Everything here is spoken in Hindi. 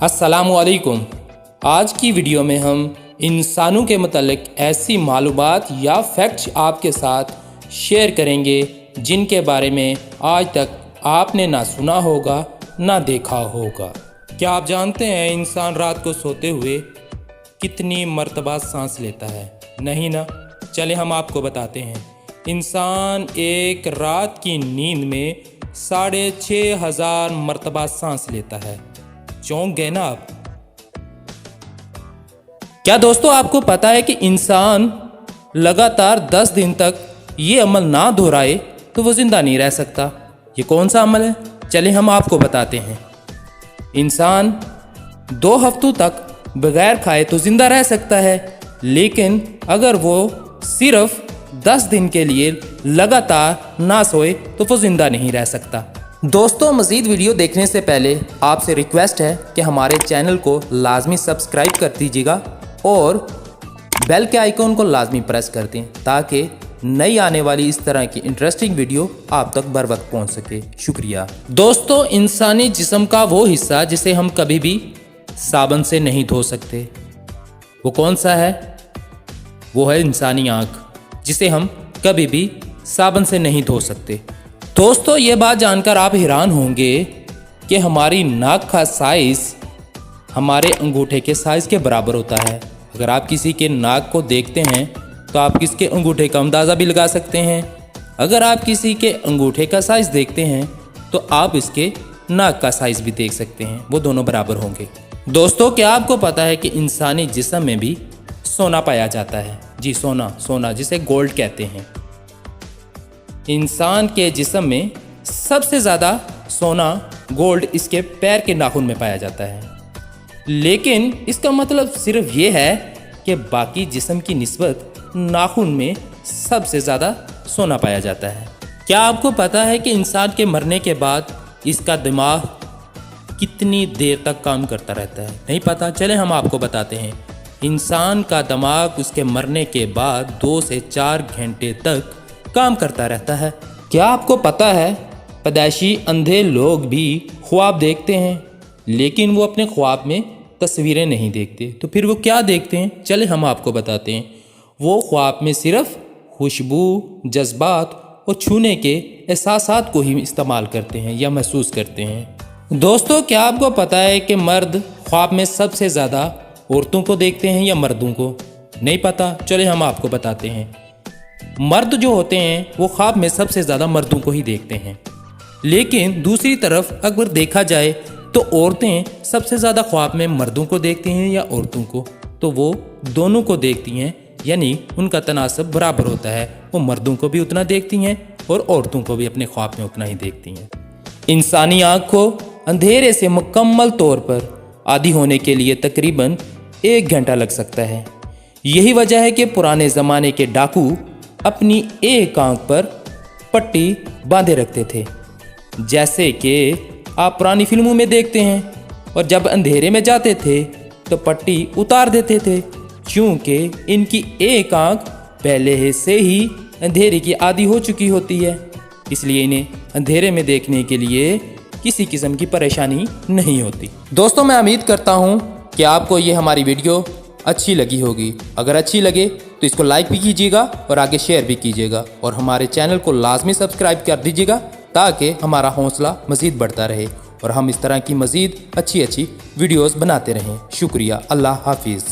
अस्सलामुअलैकुम। आज की वीडियो में हम इंसानों के मुतालिक ऐसी मालूमात या फैक्ट्स आपके साथ शेयर करेंगे जिनके बारे में आज तक आपने ना सुना होगा ना देखा होगा। क्या आप जानते हैं इंसान रात को सोते हुए कितनी मर्तबा सांस लेता है? नहीं ना, चले हम आपको बताते हैं। इंसान एक रात की नींद में 6500 मर्तबा सांस लेता है। चौंक गए ना आप? क्या दोस्तों आपको पता है कि इंसान लगातार 10 दिन तक ये अमल ना दोहराए तो वो जिंदा नहीं रह सकता। ये कौन सा अमल है? चले हम आपको बताते हैं। इंसान 2 हफ्तों तक बगैर खाए तो जिंदा रह सकता है, लेकिन अगर वो सिर्फ 10 दिन के लिए लगातार ना सोए तो वो जिंदा नहीं रह सकता। दोस्तों, मज़ीद वीडियो देखने से पहले आपसे रिक्वेस्ट है कि हमारे चैनल को लाजमी सब्सक्राइब कर दीजिएगा और बेल के आइकॉन को लाजमी प्रेस कर दें ताकि नई आने वाली इस तरह की इंटरेस्टिंग वीडियो आप तक बर वक्त पहुँच सके। शुक्रिया। दोस्तों, इंसानी जिस्म का वो हिस्सा जिसे हम कभी भी साबुन से नहीं धो सकते, वो कौन सा है? वो है इंसानी आँख, जिसे हम कभी भी साबुन से नहीं धो सकते। दोस्तों, ये बात जानकर आप हैरान होंगे कि हमारी नाक का साइज़ हमारे अंगूठे के साइज़ के बराबर होता है। अगर आप किसी के नाक को देखते हैं तो आप किसके अंगूठे का अंदाज़ा भी लगा सकते हैं। अगर आप किसी के अंगूठे का साइज़ देखते हैं तो आप इसके नाक का साइज़ भी देख सकते हैं, वो दोनों बराबर होंगे। दोस्तों, क्या आपको पता है कि इंसानी जिस्म में भी सोना पाया जाता है? जी, सोना जिसे गोल्ड कहते हैं। इंसान के जिस्म में सबसे ज़्यादा सोना गोल्ड इसके पैर के नाखून में पाया जाता है, लेकिन इसका मतलब सिर्फ ये है कि बाकी जिस्म की निस्बत नाखून में सबसे ज़्यादा सोना पाया जाता है। क्या आपको पता है कि इंसान के मरने के बाद इसका दिमाग कितनी देर तक काम करता रहता है? नहीं पता? चले हम आपको बताते हैं। इंसान का दिमाग उसके मरने के बाद 2 से 4 घंटे तक काम करता रहता है। क्या आपको पता है पैदाइशी अंधे लोग भी ख्वाब देखते हैं, लेकिन वो अपने ख्वाब में तस्वीरें नहीं देखते? तो फिर वो क्या देखते हैं? चले हम आपको बताते हैं। वो ख्वाब में सिर्फ खुशबू, जज्बात और छूने के एहसासात को ही इस्तेमाल करते हैं या महसूस करते हैं। दोस्तों, क्या आपको पता है कि मर्द ख्वाब में सबसे ज़्यादा औरतों को देखते हैं या मर्दों को? नहीं पता? चले हम आपको बताते हैं। मर्द जो होते हैं वो ख्वाब में सबसे ज़्यादा मर्दों को ही देखते हैं, लेकिन दूसरी तरफ अगर देखा जाए तो औरतें सबसे ज़्यादा ख्वाब में मर्दों को देखती हैं या औरतों को? तो वो दोनों को देखती हैं, यानी उनका तनासब बराबर होता है। वो मर्दों को भी उतना देखती हैं और औरतों को भी अपने ख्वाब में उतना ही देखती हैं। इंसानी आँख को अंधेरे से मुकम्मल तौर पर आदी होने के लिए तकरीबन 1 घंटा लग सकता है। यही वजह है कि पुराने ज़माने के डाकू अपनी एक आंख पर पट्टी बांधे रखते थे, जैसे कि आप पुरानी फिल्मों में देखते हैं, और जब अंधेरे में जाते थे तो पट्टी उतार देते थे, क्योंकि इनकी एक आंख पहले से ही अंधेरे की आदी हो चुकी होती है, इसलिए इन्हें अंधेरे में देखने के लिए किसी किस्म की परेशानी नहीं होती। दोस्तों, मैं उम्मीद करता हूँ कि आपको ये हमारी वीडियो अच्छी लगी होगी। अगर अच्छी लगे तो इसको लाइक भी कीजिएगा और आगे शेयर भी कीजिएगा, और हमारे चैनल को लाजमी सब्सक्राइब कर दीजिएगा ताकि हमारा हौसला मज़ीद बढ़ता रहे और हम इस तरह की मज़ीद अच्छी वीडियोस बनाते रहें। शुक्रिया। अल्लाह हाफिज़।